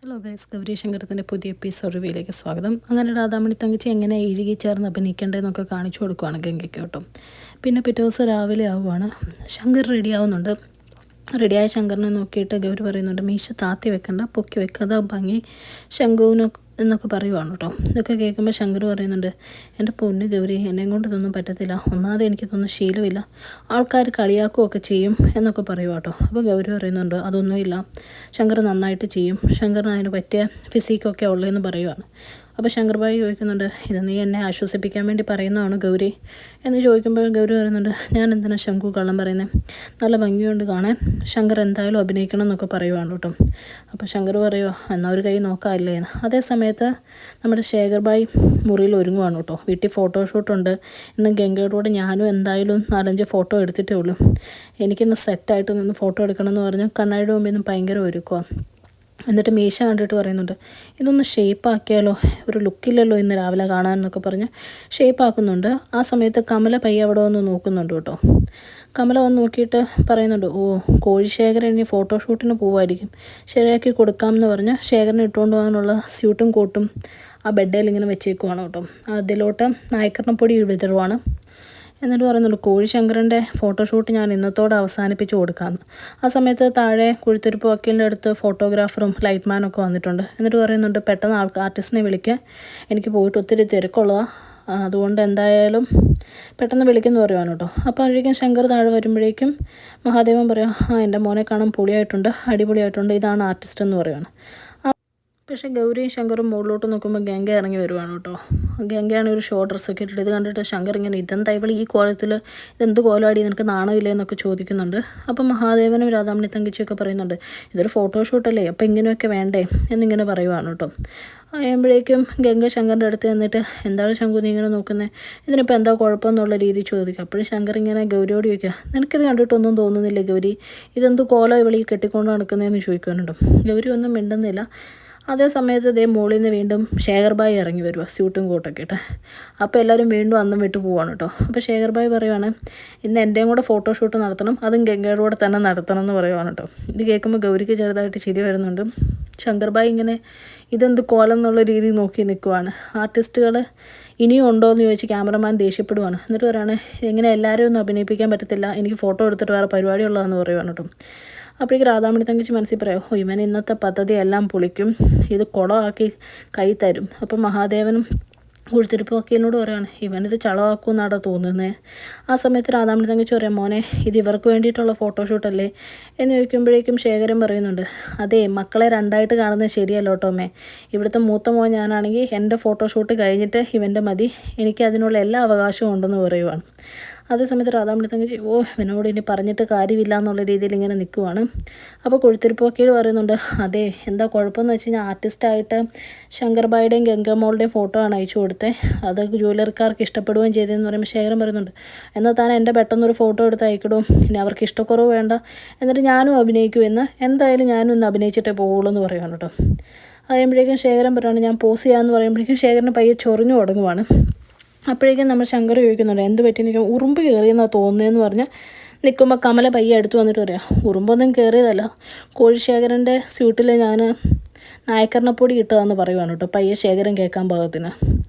Hello guys, Gauri ശങ്കരത്തിൻ്റെ പുതിയ episode റിവ്യൂയിലേക്ക് സ്വാഗതം. അങ്ങനെ രാധാമണി തങ്കച്ചി എങ്ങനെ ഇഴുകി ചേർന്ന് അഭിനയിക്കേണ്ടതെന്നൊക്കെ കാണിച്ചു കൊടുക്കുവാണ് ഗംഗയ്ക്ക് കേട്ടോ. പിന്നെ പിറ്റേ ദിവസം രാവിലെ ആവുകയാണ്. ശങ്കർ റെഡിയാവുന്നുണ്ട്. റെഡിയായ ശങ്കറിനെ നോക്കിയിട്ട് ഗൗരി പറയുന്നുണ്ട്, മീശ താത്തി വെക്കണ്ട, പൊക്കി വെക്കാതെ ഭംഗി ശംഖുവിന് എന്നൊക്കെ പറയുവാണ് കേട്ടോ. ഇതൊക്കെ കേൾക്കുമ്പോൾ ശങ്കർ പറയുന്നുണ്ട്, എൻ്റെ പൊന്ന് ഗൗരി, എന്നെയും കൊണ്ട് ഇതൊന്നും പറ്റത്തില്ല, ഒന്നാമത് എനിക്കിതൊന്നും ശീലമില്ല, ആൾക്കാർ കളിയാക്കുകയൊക്കെ ചെയ്യും എന്നൊക്കെ പറയുക കേട്ടോ. അപ്പോൾ ഗൗരി പറയുന്നുണ്ട്, അതൊന്നുമില്ല, ശങ്കർ നന്നായിട്ട് ചെയ്യും, ശങ്കറിന് അതിന് പറ്റിയ ഫിസിക്കൊക്കെ ഉള്ളതെന്ന് പറയുവാണ്. അപ്പോൾ ശങ്കർ ഭായി ചോദിക്കുന്നുണ്ട്, ഇത് നീ എന്നെ ആശ്വസിപ്പിക്കാൻ വേണ്ടി പറയുന്നതാണ് ഗൗരി എന്ന് ചോദിക്കുമ്പോൾ ഗൗരി പറയുന്നുണ്ട്, ഞാൻ എന്തിനാണ് ശംഖു കള്ളം പറയുന്നത്, നല്ല ഭംഗിയുണ്ട് കാണാൻ, ശങ്കർ എന്തായാലും അഭിനയിക്കണം എന്നൊക്കെ പറയുവാണ് കേട്ടോ. അപ്പോൾ ശങ്കർ പറയുമോ, എന്നാൽ ഒരു കൈ നോക്കാമല്ലേ എന്ന്. അതേ സമയത്ത് നമ്മുടെ ശേഖർ ഭായി മുറിയിൽ ഒരുങ്ങുവാണ് കേട്ടോ. വീട്ടിൽ ഫോട്ടോഷൂട്ടുണ്ട്, ഇന്ന് ഗംഗയുടെ കൂടെ ഞാനും എന്തായാലും 4-5 ഫോട്ടോ എടുത്തിട്ടേ ഉള്ളൂ, എനിക്കിന്ന് സെറ്റായിട്ട് നിന്ന് ഫോട്ടോ എടുക്കണമെന്ന് പറഞ്ഞ് കണ്ണാടിയുടെ മുമ്പിൽ നിന്ന് ഭയങ്കര ഒരുക്കുക. എന്നിട്ട് മീശ കണ്ടിട്ട് പറയുന്നുണ്ട്, ഇതൊന്ന് ഷേപ്പാക്കിയാലോ, ഒരു ലുക്കില്ലല്ലോ ഇന്ന് രാവിലെ കാണാനെന്നൊക്കെ പറഞ്ഞ് ഷേപ്പാക്കുന്നുണ്ട്. ആ സമയത്ത് കമല പയ്യെ അവിടെ വന്ന് നോക്കുന്നുണ്ട് കേട്ടോ. കമല വന്ന് നോക്കിയിട്ട് പറയുന്നുണ്ട്, ഓ കോഴിശേഖരൻ ഇനി ഫോട്ടോഷൂട്ടിന് പോവായിരിക്കും, ശരിയാക്കി കൊടുക്കാമെന്ന് പറഞ്ഞ് ശേഖരനെ ഇട്ടുകൊണ്ട് പോകാനുള്ള സ്യൂട്ടും കോട്ടും ആ ബെഡേൽ ഇങ്ങനെ വെച്ചേക്കുവാണ് കേട്ടോ. അതിലോട്ട് നായ്ക്കറിനപ്പൊടി വിതറുവാണ്. എന്നിട്ട് പറയുന്നുണ്ട്, കോഴിശങ്കരൻ്റെ ഫോട്ടോഷൂട്ട് ഞാൻ ഇന്നത്തോടെ അവസാനിപ്പിച്ച് കൊടുക്കാമെന്ന്. ആ സമയത്ത് താഴെ കുഴിത്തുരുപ്പ് വക്കീലിൻ്റെ അടുത്ത് ഫോട്ടോഗ്രാഫറും ലൈറ്റ്മാനും ഒക്കെ വന്നിട്ടുണ്ട്. എന്നിട്ട് പറയുന്നുണ്ട്, പെട്ടെന്ന് ആർട്ടിസ്റ്റിനെ വിളിക്കുക, എനിക്ക് പോയിട്ട് ഒത്തിരി തിരക്കുള്ളതാണ്, അതുകൊണ്ട് എന്തായാലും പെട്ടെന്ന് വിളിക്കുമെന്ന് പറയുവാണ് കേട്ടോ. അപ്പോഴേക്കും ശങ്കർ താഴെ വരുമ്പോഴേക്കും മഹാദേവൻ പറയാം, എൻ്റെ മോനെ കാണാൻ പൊളിയായിട്ടുണ്ട്, അടിപൊളിയായിട്ടുണ്ട്, ഇതാണ് ആർട്ടിസ്റ്റ് എന്ന് പറയുവാണ്. പക്ഷേ ഗൗരിയും ശങ്കറും മുകളിലോട്ട് നോക്കുമ്പോൾ ഗംഗ ഇറങ്ങി വരുവാണ് കേട്ടോ. ഗംഗയാണ് ഒരു ഷോർട്ട് ഡ്രസ്സൊക്കെ ഇട്ടിട്ട്. ഇത് കണ്ടിട്ട് ശങ്കർ ഇങ്ങനെ, ഇതെന്താ ഇവൾ ഈ കോലത്തിൽ, ഇതെന്ത് കോലമാടി, നിനക്ക് നാണമില്ലേ എന്നൊക്കെ ചോദിക്കുന്നുണ്ട്. അപ്പം മഹാദേവനും രാധാമണി തങ്കച്ചിയൊക്കെ പറയുന്നുണ്ട്, ഇതൊരു ഫോട്ടോഷൂട്ടല്ലേ, അപ്പോൾ ഇങ്ങനെയൊക്കെ വേണ്ടേ എന്നിങ്ങനെ പറയുവാണ് കേട്ടോ. കഴിയുമ്പോഴേക്കും ഗംഗ ശങ്കറിൻ്റെ അടുത്ത് നിന്നിട്ട്, എന്താണ് ശങ്കു നീ ഇങ്ങനെ നോക്കുന്നത്, ഇതിനിപ്പോൾ എന്താ കുഴപ്പമെന്നുള്ള രീതി ചോദിക്കുക. അപ്പോഴും ശങ്കർ ഇങ്ങനെ ഗൗരിയോട് ചോദിക്കുക, നിനക്കിത് കണ്ടിട്ടൊന്നും തോന്നുന്നില്ല ഗൗരി, ഇതെന്ത് കോലം ഇവൾ ഈ കെട്ടിക്കൊണ്ട് നടക്കുന്നതെന്ന് ചോദിക്കുന്നുണ്ടോ. ഗൗരി ഒന്നും മിണ്ടുന്നില്ല. അതേ സമയത്ത് ഇതേ മുകളിൽ നിന്ന് വീണ്ടും ശേഖർ ഭായി ഇറങ്ങി വരുക, സ്യൂട്ടും കോട്ടൊക്കെ ഇട്ട്. അപ്പോൾ എല്ലാവരും വീണ്ടും അന്നും വിട്ട് പോവാണ് കേട്ടോ. അപ്പോൾ ശേഖർ ഭായി പറയുവാണ്, ഇന്ന് എൻ്റെയും കൂടെ ഫോട്ടോഷൂട്ട് നടത്തണം, അതും ഗംഗയുടെ കൂടെ തന്നെ നടത്തണം എന്ന് പറയുവാണ് കേട്ടോ. ഇത് കേൾക്കുമ്പോൾ ഗൗരിക്ക് ചെറുതായിട്ട് ചിരി വരുന്നുണ്ട്. ശങ്കർ ഭായി ഇങ്ങനെ ഇതെന്ത് കോലം എന്നുള്ള രീതി നോക്കി നിൽക്കുവാണ്. ആർട്ടിസ്റ്റുകൾ ഇനിയും ഉണ്ടോ എന്ന് ചോദിച്ച് ക്യാമറമാൻ ദേഷ്യപ്പെടുവാണ്. എന്നിട്ട് പറയുകയാണ്, എങ്ങനെ എല്ലാവരും ഒന്നും അഭിനയിപ്പിക്കാൻ പറ്റത്തില്ല, എനിക്ക് ഫോട്ടോ എടുത്തിട്ട് വേറെ പരിപാടി ഉള്ളതെന്ന് പറയുവാണ് കേട്ടോ. അപ്പോഴേക്ക് രാധാമണി തങ്കച്ചി മനസ്സിൽ പറയാം, ഓ ഇവൻ ഇന്നത്തെ പദ്ധതി എല്ലാം പൊളിക്കും, ഇത് കുളമാക്കി കൈ തരും. അപ്പം മഹാദേവനും കുഴിത്തിരിപ്പ് വക്കീലിനോട് പറയുകയാണ്, ഇവനിത് ചളമാക്കും എന്നാണ് തോന്നുന്നത്. ആ സമയത്ത് രാധാമണി തങ്കച്ചി പറയാം, മോനെ ഇത് ഇവർക്ക് വേണ്ടിയിട്ടുള്ള ഫോട്ടോഷൂട്ടല്ലേ എന്ന് ചോദിക്കുമ്പോഴേക്കും ശേഖരൻ പറയുന്നുണ്ട്, അതെ മക്കളെ രണ്ടായിട്ട് കാണുന്നത് ശരിയല്ലോ ടോമേ, ഇവിടുത്തെ മൂത്ത മോൻ ഞാനാണെങ്കിൽ എൻ്റെ ഫോട്ടോഷൂട്ട് കഴിഞ്ഞിട്ട് ഇവൻ്റെ മതി, എനിക്ക് അതിനുള്ള എല്ലാ അവകാശവും ഉണ്ടെന്ന് പറയുവാണ്. അതേസമയത്ത് രാധാമണി തങ്കച്ചി, ഓ ഇവനോട് ഇനി പറഞ്ഞിട്ട് കാര്യമില്ല എന്നുള്ള രീതിയിൽ ഇങ്ങനെ നിൽക്കുവാണ്. അപ്പോൾ കുഴിത്തിരിപ്പ് വക്കീൽ പറയുന്നുണ്ട്, അതെ എന്താ കുഴപ്പമെന്ന് വെച്ച് കഴിഞ്ഞാൽ ആർട്ടിസ്റ്റായിട്ട് ശങ്കർഭായിയുടെയും ഗംഗമോളുടെയും ഫോട്ടോ ആണ് അയച്ചു കൊടുത്തത്, അത് ജ്വല്ലറിക്കാർക്ക് ഇഷ്ടപ്പെടുകയും ചെയ്തതെന്ന് പറയുമ്പോൾ ശേഖരൻ പറയുന്നുണ്ട്, എന്നാൽ താൻ എൻ്റെ പെട്ടെന്നൊരു ഫോട്ടോ എടുത്ത് അയക്കിടും, ഇനി അവർക്ക് ഇഷ്ടക്കുറവ് വേണ്ട, എന്നിട്ട് ഞാനും അഭിനയിക്കുമെന്ന്, എന്തായാലും ഞാനും ഇന്ന് അഭിനയിച്ചിട്ടേ പോവുള്ളൂ എന്ന് പറയുകയാണ് കേട്ടോ. കഴിയുമ്പോഴേക്കും ശേഖരൻ പറയുകയാണ്, ഞാൻ പോസ് ചെയ്യാമെന്ന് പറയുമ്പോഴേക്കും ശേഖരന് പയ്യെ ചൊറിഞ്ഞു തുടങ്ങുവാണ്. അപ്പോഴേക്കും നമ്മൾ ശങ്കർ ചോദിക്കുന്നുണ്ട്, എന്ത് പറ്റി നിൽക്കും, ഉറുമ്പ് കയറിയെന്നാണ് തോന്നുന്നതെന്ന് പറഞ്ഞ് നിൽക്കുമ്പോൾ കമല പയ്യെ അടുത്ത് വന്നിട്ട് പറയാം, ഉറുമ്പൊന്നും കയറിയതല്ല, കോഴിശേഖരൻ്റെ സ്യൂട്ടിൽ ഞാൻ നായക്കറിനപ്പൊടി ഇട്ടതാന്ന് പറയുവാണ് കേട്ടോ, പയ്യെ ശേഖരൻ കേൾക്കാൻ പാകത്തിന്.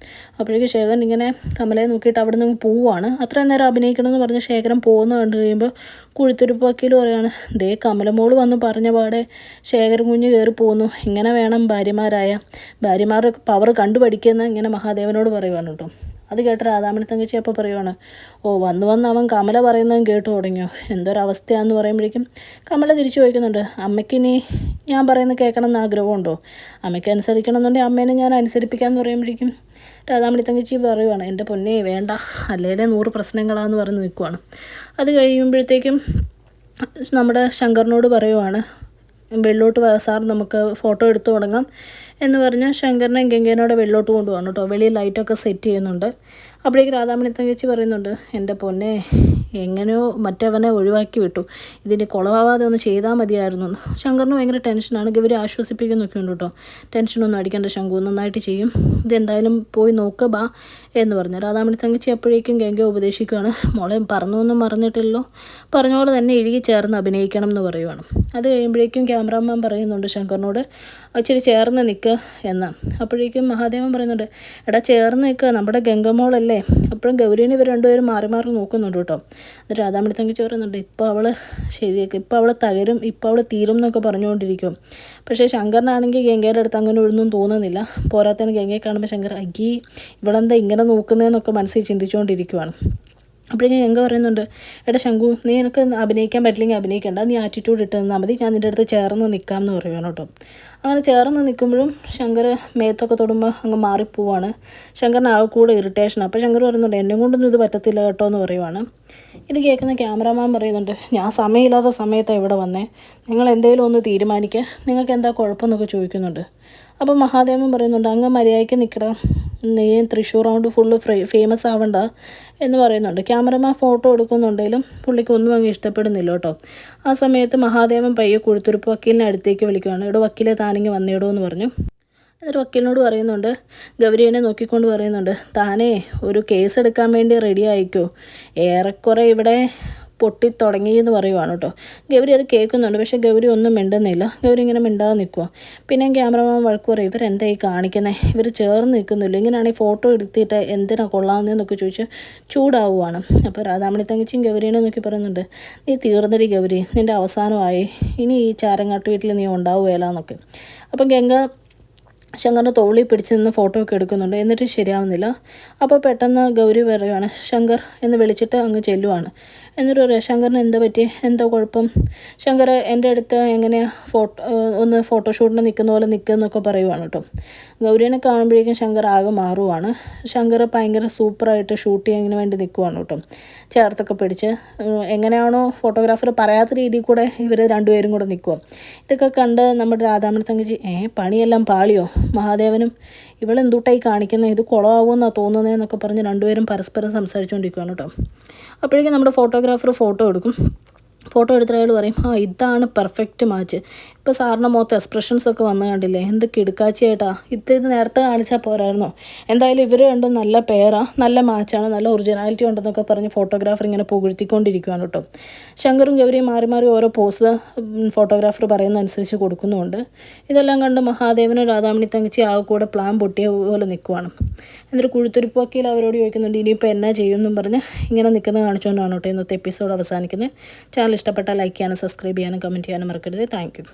അപ്പോഴേക്കും ശേഖരൻ ഇങ്ങനെ കമലയെ നോക്കിയിട്ട് അവിടെ നിന്ന് പോവുകയാണ്. അത്രയും നേരം അഭിനയിക്കണമെന്ന് പറഞ്ഞ് ശേഖരൻ പോകുന്ന കണ്ടു കഴിയുമ്പോൾ കുഴിത്തുരുപ്പ് വക്കീൽ പറയുകയാണ്, ദേ കമലമോൾ വന്ന് പറഞ്ഞ പാടെ ശേഖരൻ കുഞ്ഞ് കയറി പോകുന്നു, ഇങ്ങനെ വേണം ഭാര്യമാരുടെ പവർ കണ്ടുപഠിക്കുന്ന ഇങ്ങനെ മഹാദേവനോട് പറയുവാണ് കേട്ടോ. അത് കേട്ട് രാധാമണി തങ്കച്ചി അപ്പോൾ പറയുവാണ്, ഓ വന്ന് അവൻ കമല പറയുന്നതും കേട്ടു തുടങ്ങിയോ, എന്തൊരവസ്ഥയാണെന്ന് പറയുമ്പോഴേക്കും കമല തിരിച്ചു ചോദിക്കുന്നുണ്ട്, അമ്മയ്ക്കിനി ഞാൻ പറയുന്നത് കേൾക്കണം എന്ന് ആഗ്രഹമുണ്ടോ, അമ്മയ്ക്ക് അനുസരിക്കണം എന്നുണ്ടെങ്കിൽ അമ്മേനെ ഞാൻ അനുസരിപ്പിക്കാമെന്ന് പറയുമ്പോഴേക്കും രാധാമണി തങ്കച്ചി പറയുവാണ്, എൻ്റെ പൊന്നേ വേണ്ട, അല്ലേലേ 100 പ്രശ്നങ്ങളാന്ന് പറഞ്ഞ് നിൽക്കുവാണ്. അത് കഴിയുമ്പോഴത്തേക്കും നമ്മുടെ ശങ്കറിനോട് പറയുവാണ്, വെള്ളോട്ട് സാർ നമുക്ക് ഫോട്ടോ എടുത്തു തുടങ്ങാം എന്ന് പറഞ്ഞ് ശങ്കറിനെ ഗംഗേനോടെ വെള്ളോട്ട് കൊണ്ടുപോകണം കേട്ടോ. വെളിയിൽ ലൈറ്റൊക്കെ സെറ്റ് ചെയ്യുന്നുണ്ട്. അപ്പോഴേക്ക് രാധാമണി തങ്കച്ചി പറയുന്നുണ്ട്, എൻ്റെ പൊന്നെ എങ്ങനെയോ മറ്റവനെ ഒഴിവാക്കി വിട്ടു. ഇതിൻ്റെ കുളമാവാതെ ഒന്ന് ചെയ്താൽ മതിയായിരുന്നു. ശങ്കറിന് ഭയങ്കര ടെൻഷനാണ്. ഗൗരി ആശ്വസിപ്പിക്കുന്നൊക്കെ ഉണ്ട് കേട്ടോ. ടെൻഷനൊന്നും അടിക്കേണ്ട ശങ്കു, നന്നായിട്ട് ചെയ്യും, ഇതെന്തായാലും പോയി നോക്കുക ബാ എന്ന് പറഞ്ഞു. രാധാമണി തങ്കച്ചി അപ്പോഴേക്കും ഗംഗ ഉപദേശിക്കുകയാണ്. മോളെ പറഞ്ഞൊന്നും മറന്നിട്ടില്ലല്ലോ, പറഞ്ഞ പോലെ തന്നെ ഇഴുകി ചേർന്ന് അഭിനയിക്കണം എന്ന് പറയുവാണ്. അത് കഴിയുമ്പോഴേക്കും ക്യാമറാമാൻ പറയുന്നുണ്ട് ശങ്കറിനോട് ഇച്ചിരി ചേർന്ന് നിൽക്കുക എന്ന്. അപ്പോഴേക്കും മഹാദേവൻ പറയുന്നുണ്ട്, എടാ ചേർന്ന് നിൽക്കുക, നമ്മുടെ ഗംഗമോളല്ലേ. അപ്പോഴും ഗൗരീനെ ഇവർ രണ്ടുപേരും മാറി മാറി നോക്കുന്നുണ്ട് കേട്ടോ. എന്നിട്ട് രാധാമണി തങ്കച്ചി പറയുന്നുണ്ട്, ഇപ്പോൾ അവൾ ശരിയാക്കും, ഇപ്പോൾ അവൾ തകരും, ഇപ്പോൾ അവൾ തീരും എന്നൊക്കെ പറഞ്ഞുകൊണ്ടിരിക്കും. പക്ഷേ ശങ്കറിനാണെങ്കിൽ ഗംഗയുടെ അടുത്ത് അങ്ങനെ ഒന്നും തോന്നുന്നില്ല. പോരാത്തതിന് ഗംഗയെ കാണുമ്പോൾ ശങ്കർ അയ്യേ ഇവളെന്താ ഇങ്ങനെ നോക്കുന്നതെന്നൊക്കെ മനസ്സിൽ ചിന്തിച്ചുകൊണ്ടിരിക്കുവാണ്. അപ്പോഴേക്കും ഗംഗ പറയുന്നുണ്ട്, എടാ ശങ്കു, നീ എനിക്ക് അഭിനയിക്കാൻ പറ്റില്ലെങ്കിൽ അഭിനയിക്കേണ്ട, നീ ആറ്റിറ്റ്യൂഡ് ഇട്ട് നിന്നാൽ മതി, ഞാൻ നിൻ്റെ അടുത്ത് ചേർന്ന് നിൽക്കാം എന്ന് പറയുകയാണ് കേട്ടോ. അങ്ങനെ ചേർന്ന് നിൽക്കുമ്പോഴും ശങ്കർ മേത്തൊക്കെ തൊടുമ്പോൾ അങ്ങ് മാറിപ്പോവാണ്. ശങ്കറിന് ആകെ കൂടെ ഇറിറ്റേഷൻ. അപ്പോൾ ശങ്കർ പറയുന്നുണ്ട്, എന്നെ കൊണ്ടൊന്നും ഇത് പറ്റത്തില്ല കേട്ടോ എന്ന് പറയുവാണ്. ഇത് കേൾക്കുന്ന ക്യാമറാമാൻ പറയുന്നുണ്ട്, ഞാൻ സമയമില്ലാത്ത സമയത്താണ് ഇവിടെ വന്നേ, നിങ്ങൾ എന്തെങ്കിലും ഒന്ന് തീരുമാനിക്കുക, നിങ്ങൾക്ക് എന്താ കുഴപ്പമെന്നൊക്കെ ചോദിക്കുന്നുണ്ട്. അപ്പോൾ മഹാദേവൻ പറയുന്നുണ്ട്, അങ്ങ് മര്യാദയ്ക്ക് നിൽക്കണം, നീ തൃശ്ശൂർ റൗണ്ട് ഫുള്ള് ഫേമസ് ആവണ്ട എന്ന് പറയുന്നുണ്ട്. ക്യാമറമാൻ ഫോട്ടോ എടുക്കുന്നുണ്ടെങ്കിലും പുള്ളിക്ക് ഒന്നും അങ്ങ് ഇഷ്ടപ്പെടുന്നില്ല കേട്ടോ. ആ സമയത്ത് മഹാദേവൻ പയ്യെ കുഴുത്തുരുപ്പ് വക്കീലിനെ അടുത്തേക്ക് വിളിക്കുകയാണ്. ഇവിടെ വക്കീലെ താനിങ്ങ് വന്നിടോ എന്ന് പറഞ്ഞു. എന്നിട്ട് വക്കീലിനോട് പറയുന്നുണ്ട്, ഗൗരിയെ നോക്കിക്കൊണ്ട് പറയുന്നുണ്ട്, താനേ ഒരു കേസ് എടുക്കാൻ വേണ്ടി റെഡി ആയിക്കോ, ഏറെക്കുറെ ഇവിടെ പൊട്ടിത്തുടങ്ങിയെന്ന് പറയുവാണ് കേട്ടോ. ഗൗരി അത് കേൾക്കുന്നുണ്ട്, പക്ഷേ ഗൗരി ഒന്നും മിണ്ടുന്നില്ല. ഗൗരി ഇങ്ങനെ മിണ്ടാതെ നിൽക്കുക. പിന്നെ ക്യാമറമാൻ വഴക്ക് പറയും, ഇവരെന്തായി കാണിക്കുന്നത്, ഇവർ ചേർന്ന് നിൽക്കുന്നില്ല, ഇങ്ങനെയാണെങ്കിൽ ഫോട്ടോ എടുത്തിട്ട് എന്തിനാ കൊള്ളാമെന്നൊക്കെ ചോദിച്ച് ചൂടാവുകയാണ്. അപ്പോൾ രാധാമണി തങ്കച്ചിയും ഗൗരീനെ നോക്കി പറയുന്നുണ്ട്, നീ തീർന്നടി ഗൗരി, നിൻ്റെ അവസാനമായി, ഇനി ഈ ചാരങ്ങാട്ട് വീട്ടിൽ നീ ഉണ്ടാവുകയില്ല എന്നൊക്കെ. അപ്പം ഗംഗ ശങ്കറിൻ്റെ തോളിൽ പിടിച്ച് നിന്ന് ഫോട്ടോ ഒക്കെ എടുക്കുന്നുണ്ട്. എന്നിട്ട് ശരിയാവുന്നില്ല. അപ്പോൾ പെട്ടെന്ന് ഗൗരി പറയുവാണ്, ശങ്കർ എന്ന് വിളിച്ചിട്ട് അങ്ങ് ചെല്ലുവാണ്. എന്നിട്ട് പറയാം, ശങ്കറിന് എന്താ പറ്റി, എന്താ കുഴപ്പം, ശങ്കർ എൻ്റെ അടുത്ത് എങ്ങനെയാണ് ഒന്ന് ഫോട്ടോഷൂട്ടിന് നിൽക്കുന്ന പോലെ നിൽക്കുന്നൊക്കെ പറയുവാണ് കേട്ടോ. ഗൗരീനെ കാണുമ്പോഴേക്കും ശങ്കർ ആകെ മാറുവാണ്. ശങ്കർ ഭയങ്കര സൂപ്പറായിട്ട് ഷൂട്ട് ചെയ്യാൻ വേണ്ടി നിൽക്കുവാണ് കേട്ടോ. ചേർത്തൊക്കെ പിടിച്ച് എങ്ങനെയാണോ ഫോട്ടോഗ്രാഫർ പറയാത്ത രീതിയിൽ കൂടെ ഇവർ രണ്ടുപേരും കൂടെ നിൽക്കുക. ഇതൊക്കെ കണ്ട് നമ്മുടെ രാധാമണി തങ്കച്ചി പണിയെല്ലാം പാളിയോ, മഹാദേവനും ഇവളെന്തുട്ടായി കാണിക്കുന്നത്, ഇത് കുളമാവുമെന്നാണ് തോന്നുന്നതെന്നൊക്കെ പറഞ്ഞ് രണ്ടുപേരും പരസ്പരം സംസാരിച്ചുകൊണ്ടിരിക്കുകയാണ് കേട്ടോ. അപ്പോഴേക്കും നമ്മുടെ ഫോട്ടോഗ്രാഫർ ഫോട്ടോ എടുക്കും. ഫോട്ടോ എടുത്ത അയാൾ പറയും, ഇതാണ് പെർഫെക്റ്റ് മാച്ച്. ഇപ്പോൾ സാറിൻ്റെ മുഖത്ത് എക്സ്പ്രഷൻസൊക്കെ വന്നു കണ്ടില്ലേ, എന്ത് കിടുക്കാച്ചിയായിട്ടാ, ഇത് നേരത്തെ കാണിച്ചാൽ പോരായിരുന്നോ. എന്തായാലും ഇവർ രണ്ടും നല്ല പേരാണ്, നല്ല മാച്ചാണ്, നല്ല ഒറിജിനാലിറ്റി ഉണ്ടെന്നൊക്കെ പറഞ്ഞ് ഫോട്ടോഗ്രാഫർ ഇങ്ങനെ പുകഴ്ത്തിക്കൊണ്ടിരിക്കുകയാണ് കേട്ടോ. ശങ്കറും ഗൗരിയും മാറി മാറി ഓരോ പോസ് ഫോട്ടോഗ്രാഫർ പറയുന്ന അനുസരിച്ച് കൊടുക്കുന്നുമുണ്ട്. ഇതെല്ലാം കണ്ട് മഹാദേവനും രാധാമണി തങ്കച്ചി ആ കൂടെ പ്ലാൻ പൊട്ടിയ പോലെ നിൽക്കുവാണ്. എന്നിട്ട് കുഴുത്തുരുപ്പ് വക്കീൽ അവരോട് ചോദിക്കുന്നുണ്ട്, ഇനിയിപ്പോൾ എന്നാ ചെയ്യുമെന്നും പറഞ്ഞ് ഇങ്ങനെ നിൽക്കുന്നത് കാണിച്ചുകൊണ്ടാണ് കേട്ടോ ഇന്നത്തെ എപ്പിസോഡ് അവസാനിക്കുന്നത്. ചാനൽ ഇഷ്ടപ്പെട്ടാൽ ലൈക്ക് ചെയ്യാനും സബ്സ്ക്രൈബ് ചെയ്യാനും കമൻറ്റ് ചെയ്യാനും മറക്കരുത്. Thank you.